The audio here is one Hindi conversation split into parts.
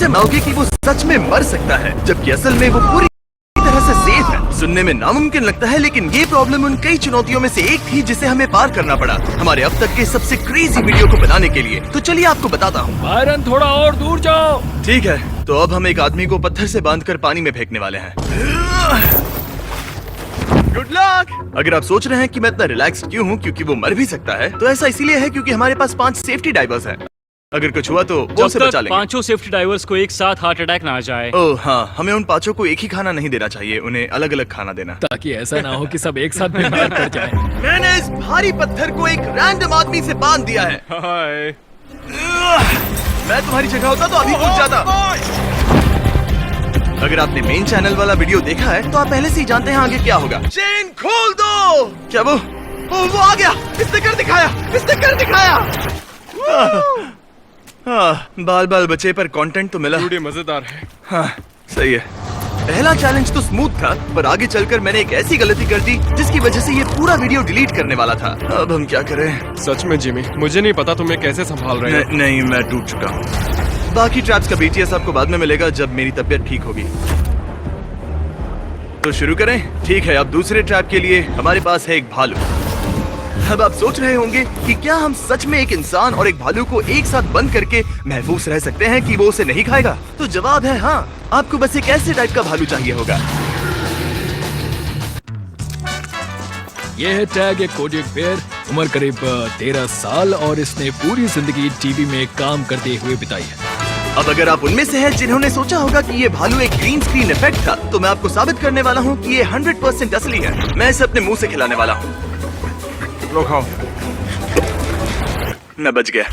इससे मानोगे कि वो सच में मर सकता है, जबकि असल में वो पूरी तरह से सेफ है। सुनने में नामुमकिन लगता है, लेकिन ये प्रॉब्लम उन कई चुनौतियों में से एक थी जिसे हमें पार करना पड़ा हमारे अब तक के सबसे क्रेजी वीडियो को बनाने के लिए। तो चलिए आपको बताता हूँ। बायरन थोड़ा और दूर जाओ। ठीक है, तो अब हम एक आदमी को पत्थर से बांधकर पानी में फेंकने वाले हैं। Good luck. अगर आप सोच रहे हैं कि मैं इतना रिलैक्स्ड क्यों हूँ क्योंकि वो मर भी सकता है, तो ऐसा इसीलिए है क्योंकि हमारे पास 5 सेफ्टी डाइवर्स हैं। अगर कुछ हुआ तो वो उसे बचा लेंगे। 5 सेफ्टी डाइवर्स को एक साथ हार्ट अटैक ना आ जाए। ओह हाँ, हमें उन 5 को एक ही खाना नहीं देना चाहिए, उन्हें अलग अलग खाना देना, ताकि ऐसा ना हो कि सब एक साथ बीमार पड़ जाएं। मैंने इस भारी पत्थर को एक रैंडम आदमी से बांध दिया है। हाय। मैं तुम्हारी जगह होता तो अभी कूद जाता। अगर आपने मेन चैनल वाला वीडियो देखा है तो आप पहले से ही जानते हैं आगे क्या होगा। चेन खोल दो। क्या वो आ गया। इसने कर दिखाया। बाल बाल बचे पर कंटेंट तो मिला। वीडियो मजेदार है। हाँ सही है। पहला चैलेंज तो स्मूथ था, पर आगे चलकर मैंने एक ऐसी गलती कर दी जिसकी वजह से ये पूरा वीडियो डिलीट करने वाला था। अब हम क्या करें? सच में जिमी, मुझे नहीं पता तुम्हें कैसे संभाल रहे हो। नहीं, मैं टूट चुका हूँ। बाकी ट्रैप्स का बीटीएस आपको बाद में मिलेगा जब मेरी तबीयत ठीक होगी। तो शुरू करें? ठीक है, अब दूसरे ट्रैप के लिए हमारे पास है एक भालू। अब आप सोच रहे होंगे कि क्या हम सच में एक इंसान और एक भालू को एक साथ बंद करके महफूज रह सकते हैं कि वो उसे नहीं खाएगा? तो जवाब है हाँ। आपको बस एक ऐसे टाइप का भालू चाहिए होगा। ये है टैग, एक कोडियक बेयर, उम्र करीब 13 साल और इसने पूरी जिंदगी टीवी में काम करते हुए बिताई है। अब अगर आप उनमें से हैं जिन्होंने सोचा होगा कि ये भालू एक ग्रीन स्क्रीन इफेक्ट था, तो मैं आपको साबित करने वाला हूँ कि ये 100% असली है। मैं इसे अपने मुंह से खिलाने वाला हूँ। लो खाओ। मैं बच गया।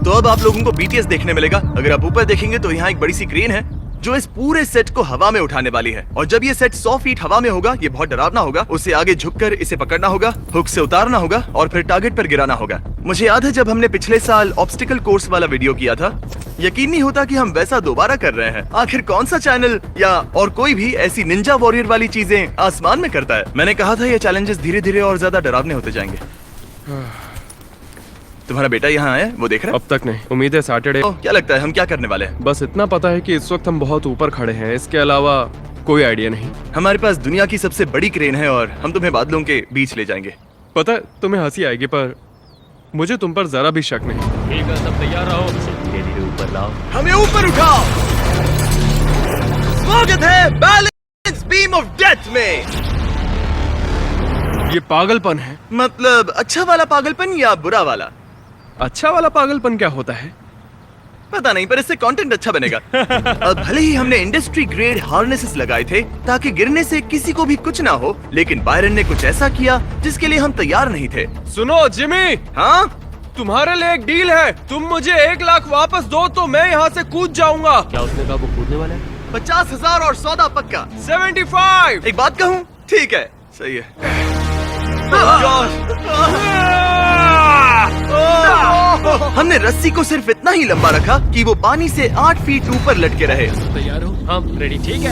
तो अब आप लोगों को बीटीएस देखने मिलेगा। अगर आप ऊपर देखेंगे तो यहाँ एक बड़ी सी क्रेन है जो इस पूरे सेट को हवा में उठाने वाली है, और जब ये सेट 100 फीट हवा में होगा, ये बहुत डरावना होगा। उसे आगे झुककर इसे पकड़ना होगा, हुक से उतारना होगा और फिर टारगेट पर गिराना होगा। मुझे याद है जब हमने पिछले साल ऑब्स्टिकल कोर्स वाला वीडियो किया था, यकीन नहीं होता कि हम वैसा दोबारा कर रहे हैं। आखिर कौन सा चैनल या और कोई भी ऐसी निंजा वॉरियर वाली चीजें आसमान में करता है? मैंने कहा था ये चैलेंजेस धीरे धीरे और ज्यादा डरावने होते जाएंगे। तुम्हारा बेटा यहाँ आया, वो देख रहा है? अब तक नहीं, उम्मीद है सैटरडे। क्या लगता है हम क्या करने वाले हैं? बस इतना पता है कि इस वक्त हम बहुत ऊपर खड़े हैं, इसके अलावा कोई आइडिया नहीं। हमारे पास दुनिया की सबसे बड़ी क्रेन है और हम तुम्हें बादलों के बीच ले जाएंगे। पता है तुम्हें हंसी आएगी, पर मुझे तुम पर जरा भी शक नहीं। ठीक है, सब तैयार रहो। धीरे धीरे ऊपर लाओ। हमें ऊपर उठाओ। स्वागत है बैलेंस बीम ऑफ डेथ में। ये पागलपन है। मतलब अच्छा वाला पागलपन या बुरा वाला? अच्छा वाला पागलपन क्या होता है? पता नहीं, पर इससे कंटेंट अच्छा बनेगा। अब भले ही हमने इंडस्ट्री ग्रेड हार्नेसेस लगाए थे ताकि गिरने से किसी को भी कुछ ना हो, लेकिन बायरन ने कुछ ऐसा किया जिसके लिए हम तैयार नहीं थे। सुनो जिमी, हाँ तुम्हारे लिए एक डील है। तुम मुझे 1 लाख वापस दो तो मैं यहाँ से कूद जाऊंगा। क्या उसने कहा वो कूदने वाला है? 50,000 और सौदा पक्का। 75। एक बात कहूँ? ठीक है, सही है। हमने रस्सी को सिर्फ इतना ही लंबा रखा कि वो पानी से 8 फीट ऊपर लटके रहे। तैयार हो? हाँ रेडी। ठीक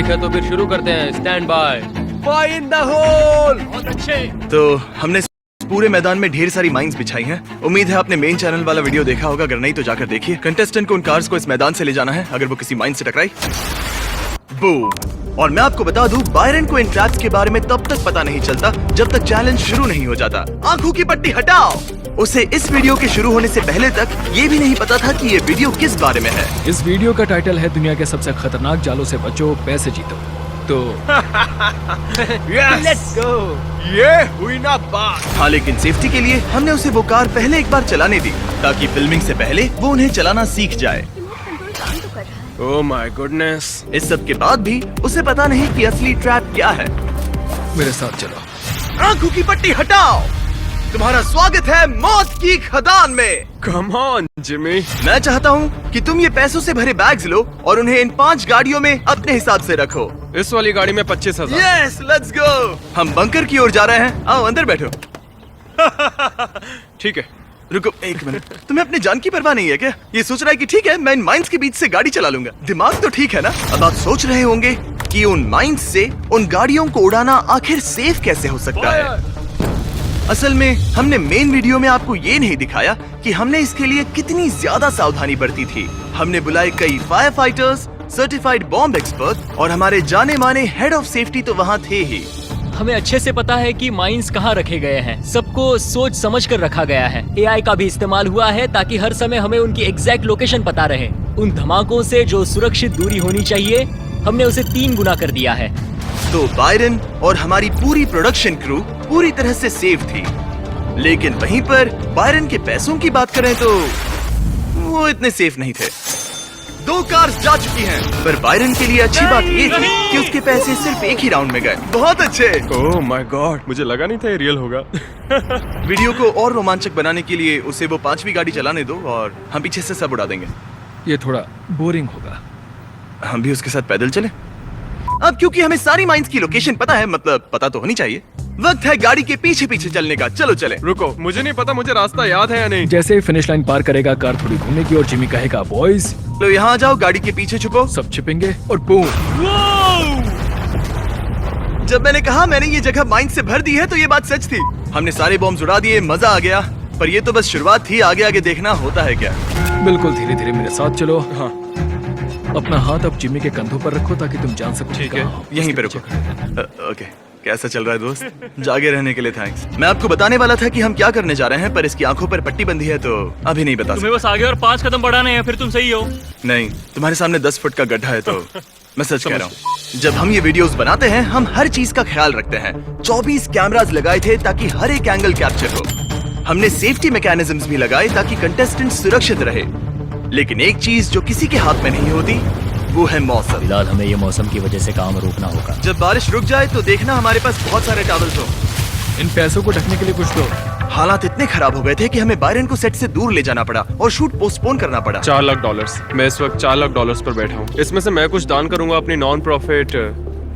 है, तो फिर शुरू करते हैं। Stand by. Fire in the hole. बहुत अच्छे। तो हमने पूरे मैदान में ढेर सारी माइंस बिछाई हैं। उम्मीद है आपने मेन चैनल वाला वीडियो देखा होगा, अगर नहीं तो जाकर देखिए। कंटेस्टेंट को उन कार्स को इस मैदान से ले जाना है अगर वो किसी माइन से टकराई। बूम। और मैं आपको बता दूं, बायरन को इन ट्रैप्स के बारे में तब तक पता नहीं चलता जब तक चैलेंज शुरू नहीं हो जाता। आंखों की पट्टी हटाओ। उसे इस वीडियो के शुरू होने से पहले तक ये भी नहीं पता था कि ये वीडियो किस बारे में है। इस वीडियो का टाइटल है दुनिया के सबसे खतरनाक जालों से बचो, पैसे जीतो। तो लेट्स गो। ये हुई ना बात। हाँ, लेकिन सेफ्टी के लिए हमने उसे वो कार पहले एक बार चलाने दी ताकि फिल्मिंग से पहले वो उन्हें चलाना सीख जाए। Oh my goodness. इस सब के बाद भी उसे पता नहीं कि असली ट्रैप क्या है। मेरे साथ चलो। आंखों की पट्टी हटाओ। तुम्हारा स्वागत है मौत की खदान में। Come on Jimmy. मैं चाहता हूँ कि तुम ये पैसों से भरे बैग्स लो और उन्हें इन 5 गाड़ियों में अपने हिसाब से रखो। इस वाली गाड़ी में 25,000। Yes, let's go. हम बंकर की ओर जा रहे हैं। आओ अंदर बैठो। ठीक है, रुको एक मिनट। तुम्हें अपनी जान की परवाह नहीं है क्या? ये सोच रहा है कि ठीक है मैं इन माइंस के बीच से गाड़ी चला लूंगा। दिमाग तो ठीक है ना? अब आप सोच रहे होंगे कि उन माइंस से उन गाड़ियों को उड़ाना आखिर सेफ कैसे हो सकता है। असल में हमने मेन वीडियो में आपको ये नहीं दिखाया कि हमने इसके लिए कितनी ज्यादा सावधानी बरती थी। हमने बुलाए कई fire fighters, certified bomb expert और हमारे जाने माने हेड ऑफ सेफ्टी तो वहाँ थे ही। हमें अच्छे से पता है कि माइंस कहाँ रखे गए हैं। सबको सोच समझ कर रखा गया है। एआई का भी इस्तेमाल हुआ है ताकि हर समय हमें उनकी एग्जैक्ट लोकेशन पता रहे। उन धमाकों से जो सुरक्षित दूरी होनी चाहिए, हमने उसे 3 गुना कर दिया है। तो बायरन और हमारी पूरी प्रोडक्शन क्रू पूरी तरह से सेफ थी। लेकिन वहीं पर बायरन के पैसों की बात करें तो वो इतने सेफ नहीं थे। 2 कार्स जा चुकी हैं, पर बायरन के लिए अच्छी बात ये थी कि उसके पैसे सिर्फ एक ही राउंड में गए। बहुत अच्छे। ओह माय गॉड, मुझे लगा नहीं था ये रियल होगा। वीडियो को और रोमांचक बनाने के लिए उसे वो 5वीं गाड़ी चलाने दो और हम पीछे से सब उड़ा देंगे। ये थोड़ा बोरिंग होगा। हम भी उसके साथ पैदल चले। अब क्योंकि हमें सारी माइंस की लोकेशन पता है, मतलब पता तो होनी चाहिए, वक्त है गाड़ी के पीछे पीछे चलने का। चलो चले। रुको, मुझे नहीं पता मुझे रास्ता याद है या नहीं। जैसे ही फिनिश लाइन पार करेगा, कार थोड़ी घूमेगी और जिमी कहेगा बॉयज। तो यहाँ आ जाओ, गाड़ी के पीछे छुपो। सब छिपेंगे और बूम। जब मैंने कहा मैंने ये जगह माइंस से भर दी है तो ये बात सच थी। हमने सारे बॉम्ब उड़ा दिए, मजा आ गया। पर ये तो बस शुरुआत थी, आगे आगे देखना होता है क्या। बिल्कुल धीरे धीरे मेरे साथ चलो। हाँ, अपना हाथ अब जिमी के कंधों पर रखो ताकि तुम जान सको। ठीक है, यहीं पे रुको। ओके, कैसा चल रहा है दोस्त? जागे रहने के लिए थैंक्स। मैं आपको बताने वाला था कि हम क्या करने जा रहे हैं, पर इसकी आंखों पर पट्टी बंधी है तो अभी नहीं बता तुम्हें बस आगे और 5 कदम बढ़ाने हैं, फिर तुम सही हो। नहीं, तुम्हारे सामने 10 फुट का गड्ढा है तो मैं सच कह रहा हूँ। जब हम ये वीडियोस बनाते हैं, हम हर चीज का ख्याल रखते हैं। 24 कैमरास लगाए थे ताकि हर एक एंगल कैप्चर हो। हमने सेफ्टी मैकेनिज्म्स भी लगाए ताकि कंटेस्टेंट सुरक्षित रहे। लेकिन एक चीज जो किसी के हाथ में नहीं होती, वो है मौसम। फिलहाल हमें ये मौसम की वजह से काम रोकना होगा। जब बारिश रुक जाए तो देखना हमारे पास बहुत सारे टॉवल्स हो। इन पैसों को ढकने के लिए कुछ दो। हालात इतने खराब हो गए थे कि हमें बायरन को सेट से दूर ले जाना पड़ा और शूट पोस्टपोन करना पड़ा। $4 लाख। मैं इस वक्त $4 लाख पर बैठा हूँ। इसमें से मैं कुछ दान करूंगा अपनी नॉन प्रॉफिट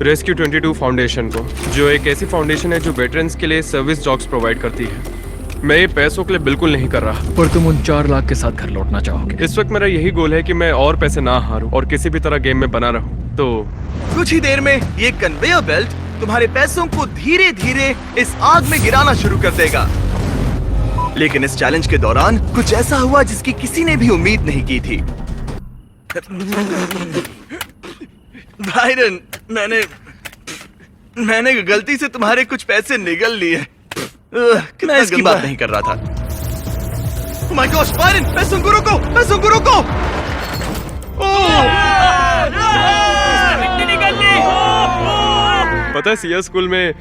रेस्क्यू 22 फाउंडेशन को, जो एक ऐसी फाउंडेशन है जो वेटरन्स के लिए सर्विस डॉग्स प्रोवाइड करती है। मैं ये पैसों के लिए बिल्कुल नहीं कर रहा। पर तुम उन 4 लाख के साथ घर लौटना चाहोगे। इस वक्त मेरा यही गोल है कि मैं और पैसे ना हारूं और किसी भी तरह गेम में बना रहूं। तो कुछ ही देर में ये कन्वेयर बेल्ट तुम्हारे पैसों को धीरे धीरे इस आग में गिराना शुरू कर देगा। लेकिन इस चैलेंज के दौरान कुछ ऐसा हुआ जिसकी किसी ने भी उम्मीद नहीं की थी। बायरन, मैंने गलती से तुम्हारे कुछ पैसे निगल लिए। मैं इसकी बात नहीं कर रहा था। Oh my gosh, बायरन, पैसों को रोको। पता है सीएस स्कूल में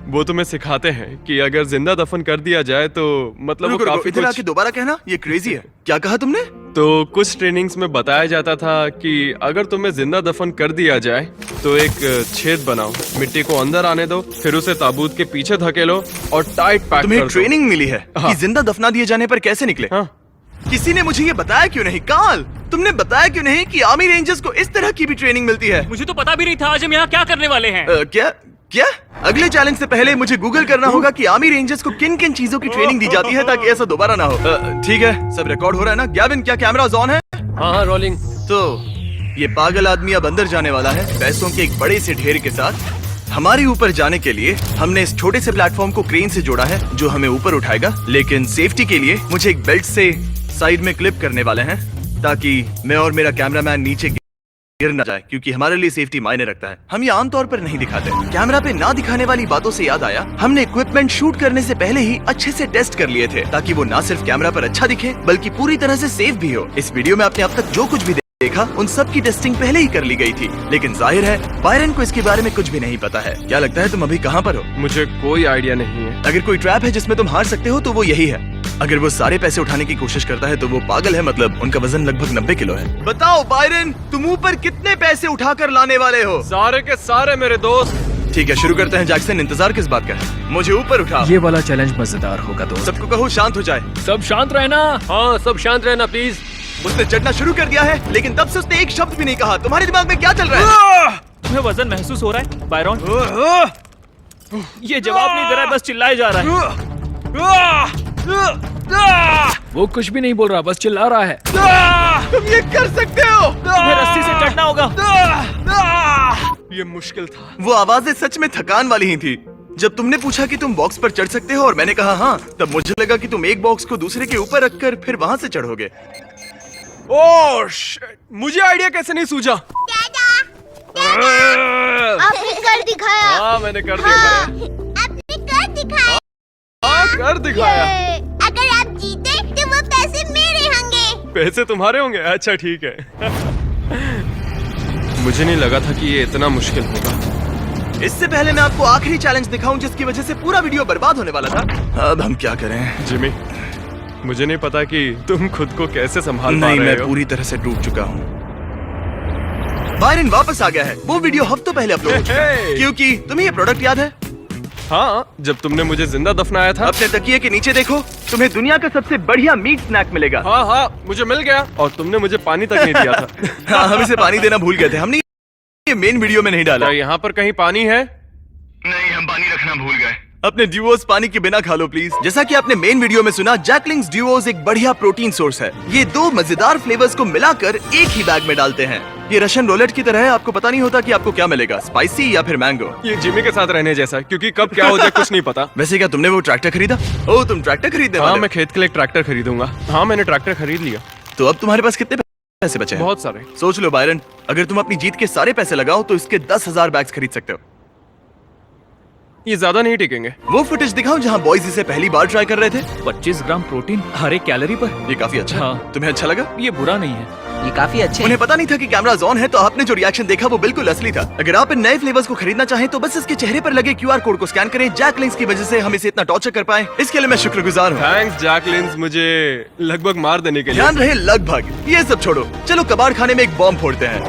वो तुम्हें सिखाते हैं कि अगर जिंदा दफन कर दिया जाए तो मतलब वो काफी इधर कुछ। आके दोबारा कहना, ये क्रेजी है। क्या कहा तुमने? तो कुछ ट्रेनिंग्स में बताया जाता था कि अगर तुम्हें जिंदा दफन कर दिया जाए तो एक छेद बनाओ, मिट्टी को अंदर आने दो, फिर उसे ताबूत के पीछे धकेलो और टाइट पैक कर तुम्हें दो। ट्रेनिंग मिली है कि जिंदा दफना दिए जाने पर कैसे निकले? हाँ। किसी ने मुझे ये बताया क्यों नहीं? काल, तुमने बताया क्यों नहीं कि आर्मी रेंजर्स को इस तरह की भी ट्रेनिंग मिलती है? मुझे तो पता भी नहीं था आज हम यहाँ क्या करने वाले हैं। क्या? अगले चैलेंज से पहले मुझे गूगल करना होगा कि आर्मी रेंजर्स को किन किन चीजों की ट्रेनिंग दी जाती है ताकि ऐसा दोबारा ना हो। ठीक है, सब रिकॉर्ड हो रहा है ना? गैविन, क्या कैमरास ऑन है? हाँ, रोलिंग। तो ये पागल आदमी अब अंदर जाने वाला है पैसों के एक बड़े से ढेर के साथ। हमारे ऊपर जाने के लिए हमने इस छोटे से प्लेटफॉर्म को क्रेन से जोड़ा है जो हमें ऊपर उठाएगा। लेकिन सेफ्टी के लिए मुझे एक बेल्ट से साइड में क्लिप करने वाले हैं ताकि मैं और मेरा कैमरामैन नीचे गिर ना जाए, क्योंकि हमारे लिए सेफ्टी मायने रखता है। हम ये आमतौर पर नहीं दिखाते। कैमरा पे ना दिखाने वाली बातों से याद आया, हमने इक्विपमेंट शूट करने से पहले ही अच्छे से टेस्ट कर लिए थे ताकि वो ना सिर्फ कैमरा पर अच्छा दिखे बल्कि पूरी तरह से सेफ भी हो। इस वीडियो में आपने अब तक जो कुछ भी देखा उन सब की टेस्टिंग पहले ही कर ली गई थी। लेकिन जाहिर है बायरन को इसके बारे में कुछ भी नहीं पता है। क्या लगता है तुम अभी कहाँ पर हो? मुझे कोई आइडिया नहीं है। अगर कोई ट्रैप है जिसमें तुम हार सकते हो तो वो यही है। अगर वो सारे पैसे उठाने की कोशिश करता है तो वो पागल है, मतलब उनका वजन लगभग 90 किलो है। बताओ बायरन, तुम ऊपर कितने पैसे उठाकर लाने वाले हो? सारे के सारे मेरे दोस्त। ठीक है, शुरू करते हैं। जैक्सन, इंतजार किस बात का है? मुझे ऊपर उठाओ। ये वाला चैलेंज मजेदार होगा दोस्त। सबको कहो शांत हो जाए। सब शांत रहना। हाँ, सब शांत रहना प्लीज। उसने चढ़ना शुरू कर दिया है लेकिन तब से उसने एक शब्द भी नहीं कहा। तुम्हारे दिमाग में क्या चल रहा है? तुम्हें वजन महसूस हो रहा है बायरन? ये जवाब नहीं दे रहा है, बस चिल्लाए जा रहा है। वो कुछ भी नहीं बोल रहा, बस चिल्ला रहा है। तुम ये कर सकते हो। तुम्हें रस्सी से चढ़ना होगा। ये मुश्किल था। वो आवाजें सच में थकान वाली ही थी। जब तुमने पूछा कि तुम बॉक्स पर चढ़ सकते हो और मैंने कहा हाँ, तब मुझे लगा कि तुम एक बॉक्स को दूसरे के ऊपर रखकर फिर वहां से चढ़ोगे। ओह शिट, मुझे आइडिया कैसे नहीं सूझा? आपने कर दिखाया। हाँ मैंने कर हाँ, दिखाया। आपने कर दिखाया। हाँ कर दिखाया। ये, अगर आप जीते तो वो पैसे मेरे होंगे। पैसे तुम्हारे होंगे? अच्छा ठीक है। मुझे नहीं लगा था कि ये इतना मुश्किल होगा। इससे पहले मैं आपको आखिरी चैलेंज दिखाऊं जिसकी वजह से पूरा वीडियो बर्बाद होने वाला था। अब हम क्या करें? जिमी, मुझे नहीं पता कि तुम खुद को कैसे संभाल पा नहीं, रहे मैं हो। पूरी तरह से टूट चुका हूँ। बायरन वापस आ गया है। वो वीडियो हफ्तों पहले अपलोड हो चुका है। हे। क्योंकि तुम्हें ये प्रोडक्ट याद है? हाँ, जब तुमने मुझे जिंदा दफनाया था। अपने तकिए के नीचे देखो, तुम्हें दुनिया का सबसे बढ़िया मीट स्नैक मिलेगा। हाँ हाँ, मुझे मिल गया और तुमने मुझे पानी तक नहीं दिया था। हाँ, हम इसे पानी देना भूल गए थे। हमने ये मेन वीडियो में नहीं डाला। क्या यहाँ पर कहीं पानी है? नहीं, हम पानी रखना भूल गए। अपने ड्यूओस पानी के बिना खा लो प्लीज। जैसा कि आपने मेन वीडियो में सुना, जैकलिंग्स ड्यूओस एक बढ़िया प्रोटीन सोर्स है। ये दो मजेदार फ्लेवर्स को मिलाकर एक ही बैग में डालते हैं। ये रशियन रोलेट की तरह है, आपको पता नहीं होता कि आपको क्या मिलेगा, स्पाइसी या फिर मैंगो। ये जिमी के साथ रहने जैसा है, क्योंकि कब क्या हो जाए कुछ नहीं पता। वैसे क्या तुमने वो ट्रैक्टर खरीदा? ओह, तुम ट्रैक्टर खरीदने हाँ, वाले हो? मैं खेत के लिए एक ट्रैक्टर खरीदूंगा। हाँ, मैंने ट्रैक्टर खरीद लिया। तो अब तुम्हारे पास कितने पैसे बचे हैं? बहुत सारे। सोच लो बायरन, अगर तुम अपनी जीत के सारे पैसे लगाओ तो इसके 10,000 बैग्स खरीद सकते हो। ये ज्यादा नहीं टिकेंगे। वो फुटेज दिखाओ जहाँ बॉयज इसे पहली बार ट्राई कर रहे थे। 25 ग्राम प्रोटीन हर एक कैलोरी पर। ये काफी अच्छा है। हाँ। तुम्हें अच्छा लगा? ये बुरा नहीं है। ये काफी अच्छे उन्हें पता नहीं था कि कैमराज ऑन है, तो आपने जो रिएक्शन देखा वो बिल्कुल असली था। अगर आप इन नए फ्लेवर्स को खरीदना चाहें तो बस इसके चेहरे पर लगे QR कोड को स्कैन करें। जैकलिंग्स की वजह से हम इसे इतना टॉर्चर कर पाए, इसके लिए मैं शुक्रगुजार हूँ। थैंक्स जैकलिन्स, मुझे लगभग मार देने के लिए। ध्यान रहे लगभग। ये सब छोड़ो, चलो कबाड़ खाने में एक बॉम्ब फोड़ते हैं।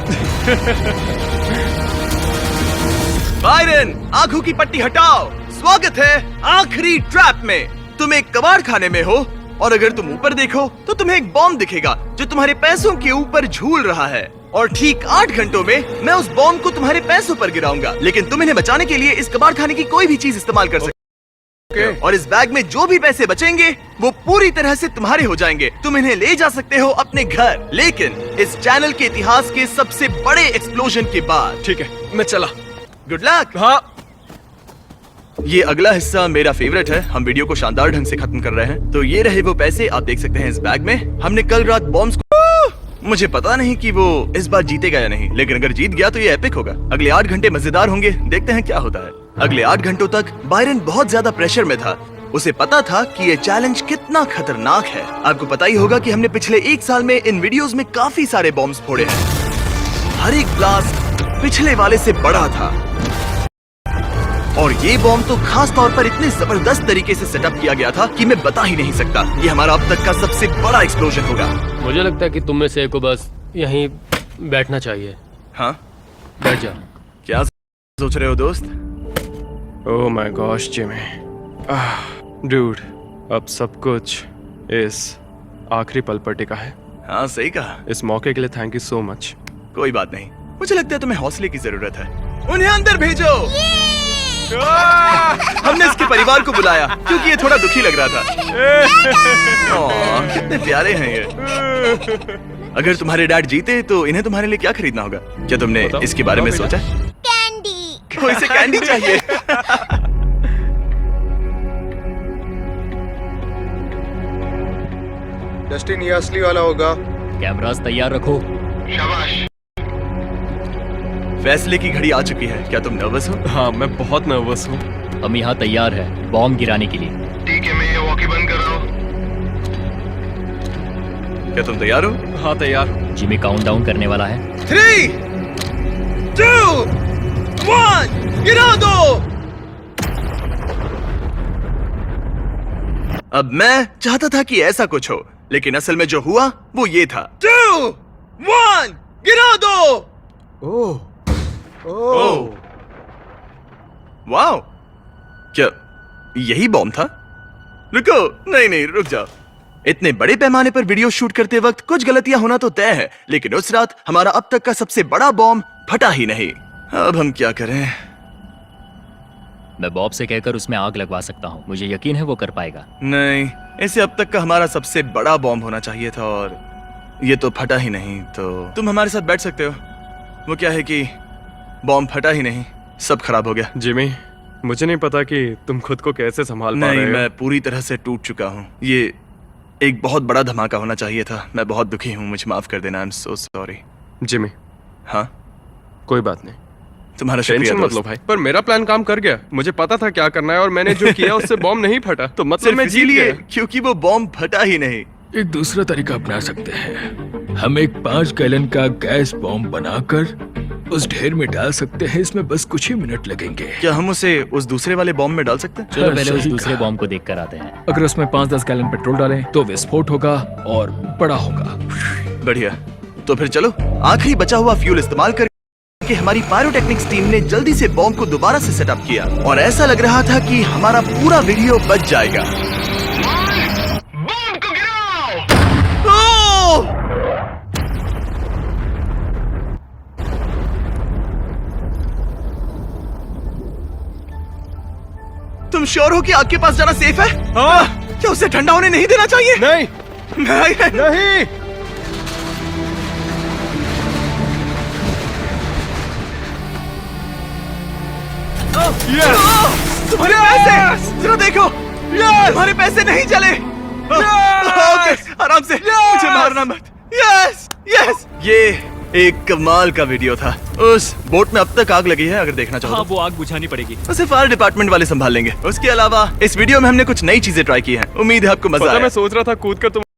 बायरन, आंखों की पट्टी हटाओ। स्वागत है आखिरी ट्रैप में। तुम एक कबाड़ खाने में हो और अगर तुम ऊपर देखो तो तुम्हें एक बॉम्ब दिखेगा जो तुम्हारे पैसों के ऊपर झूल रहा है। और ठीक 8 घंटों में मैं उस बॉम्ब को तुम्हारे पैसों पर गिराऊंगा, लेकिन तुम इन्हें बचाने के लिए इस कबाड़ खाने की कोई भी चीज इस्तेमाल कर सकते हो। और इस बैग में जो भी पैसे बचेंगे वो पूरी तरह से तुम्हारे हो जाएंगे। तुम इन्हें ले जा सकते हो अपने घर, लेकिन इस चैनल के इतिहास के सबसे बड़े एक्सप्लोजन के बाद। ठीक है, मैं चला। Good luck. हाँ, ये अगला हिस्सा मेरा फेवरेट है। हम वीडियो को शानदार ढंग से खत्म कर रहे हैं। तो ये रहे वो पैसे, आप देख सकते हैं इस बैग में। हमने कल रात बॉम्ब्स को, मुझे पता नहीं कि वो इस बार जीतेगा या नहीं, लेकिन अगर जीत गया तो ये एपिक होगा। अगले 8 घंटे मजेदार होंगे, देखते हैं क्या होता है। अगले 8 घंटों तक बायरन बहुत ज्यादा प्रेशर में था। उसे पता था कि ये चैलेंज कितना खतरनाक है। आपको पता ही होगा कि हमने पिछले 1 साल में इन वीडियोस में काफी सारे बॉम्ब्स फोड़े हैं। हर एक ब्लास्ट पिछले वाले से बड़ा था और ये बॉम्ब तो खास तौर पर इतने जबरदस्त तरीके से सेटअप किया गया था कि मैं बता ही नहीं सकता। ये हमारा अब तक का सबसे बड़ा एक्सप्लोजन होगा। मुझे लगता है कि तुम में से एक को बस यहीं बैठना चाहिए। हाँ, बैठ जा। क्या सोच रहे हो दोस्त? Oh my gosh Jimmy, dude, अब सब कुछ इस आखिरी पल पर टिका है। हाँ, सही कहा। इस मौके के लिए थैंक यू सो मच। कोई बात नहीं, मुझे लगता है तुम्हें हौसले की जरूरत है। उन्हें अंदर भेजो। हमने इसके परिवार को बुलाया क्योंकि ये थोड़ा दुखी लग रहा था। कितने प्यारे हैं ये। अगर तुम्हारे डैड जीते तो इन्हें तुम्हारे लिए क्या खरीदना होगा? क्या तुमने बताओ, इसके बारे में बताओ सोचा? कैंडी। को इसे कैंडी चाहिए। डस्टिन, ये असली वाला होगा। कैमरास तैयार रखो। फैसले की घड़ी आ चुकी है। क्या तुम नर्वस हो? हाँ, मैं बहुत नर्वस हूँ। हम यहाँ तैयार है बॉम्ब गिराने के लिए। ठीक है, मैं ये वॉकी बंद कर रहा हूँ। क्या तुम तैयार हो? हाँ, तैयार हूँ। जिमी काउंटडाउन करने वाला है। 3, 2, 1, गिरा दो। अब मैं चाहता था कि ऐसा कुछ हो, लेकिन असल में जो हुआ वो ये था। 2, 1, गिरा दो। ओह, ओह, वाओ, क्या यही बॉम्ब था? रुको, नहीं, रुक जाओ। इतने बड़े पैमाने पर वीडियो शूट करते वक्त कुछ गलतियां होना तो तय है, लेकिन उस रात हमारा अब तक का सबसे बड़ा बॉम्ब फटा ही नहीं। अब हम क्या करें? मैं बॉब से कहकर उसमें आग लगवा सकता हूँ। मुझे यकीन है वो कर पाएगा। नहीं, इसे अब तक का हमारा सबसे बड़ा बॉम्ब होना चाहिए था और ये तो फटा ही नहीं। तो तुम हमारे साथ बैठ सकते हो। वो क्या है कि बॉम्ब फटा ही नहीं, सब खराब हो गया। जिमी, मुझे नहीं पता कि तुम खुद को कैसे संभाल पा नहीं, रहे हो। मैं पूरी तरह से टूट चुका हूँ। ये एक बहुत बड़ा धमाका होना चाहिए था। मैं बहुत दुखी हूँ, मुझे माफ कर देना। I am so sorry. Jimmy, हाँ, कोई बात नहीं, तुम्हारा शुक्रिया टेंशन मत लो दोस्त। भाई। पर मेरा प्लान काम कर गया। मुझे पता था क्या करना है और मैंने जो किया उससे बॉम्ब नहीं फटा, तो मतलब सिर्फ मैं जीत इसीलिए गया। क्योंकि वो बॉम्ब फटा ही नहीं। एक दूसरा तरीका अपना सकते हैं। हम एक 5 गैलन का गैस बॉम्ब बनाकर उस ढेर में डाल सकते हैं। इसमें बस कुछ ही मिनट लगेंगे। क्या हम उसे उस दूसरे वाले बॉम्ब में डाल सकते हैं? चलो पहले उस सही दूसरे कहा। बॉम्ब को देख कर आते हैं। अगर उसमें 5-10 गैलन पेट्रोल डालें तो विस्फोट होगा और बड़ा होगा। बढ़िया, तो फिर चलो आखिरी बचा हुआ फ्यूल इस्तेमाल करके हमारी पायरोटेक्निक्स टीम ने जल्दी से बॉम्ब को दोबारा से सेटअप किया और ऐसा लग रहा था कि हमारा पूरा वीडियो बच जाएगा। ओह! तुम श्योर हो कि आग के पास जाना सेफ है? क्या उसे ठंडा होने नहीं देना चाहिए? नहीं नहीं। नहीं, तुम्हारे पैसे जरा देखो। तुम्हारे पैसे नहीं चले। ओके, आराम से, मुझे मारना मत। यस यस, ये एक कमाल का वीडियो था। उस बोट में अब तक आग लगी है, अगर देखना चाहो हाँ, तो। वो आग बुझानी पड़ेगी। उसे फायर डिपार्टमेंट वाले संभाल लेंगे। उसके अलावा इस वीडियो में हमने कुछ नई चीजें ट्राई की हैं। उम्मीद है आपको मजा पता आया। मैं सोच रहा था कूद कर तुम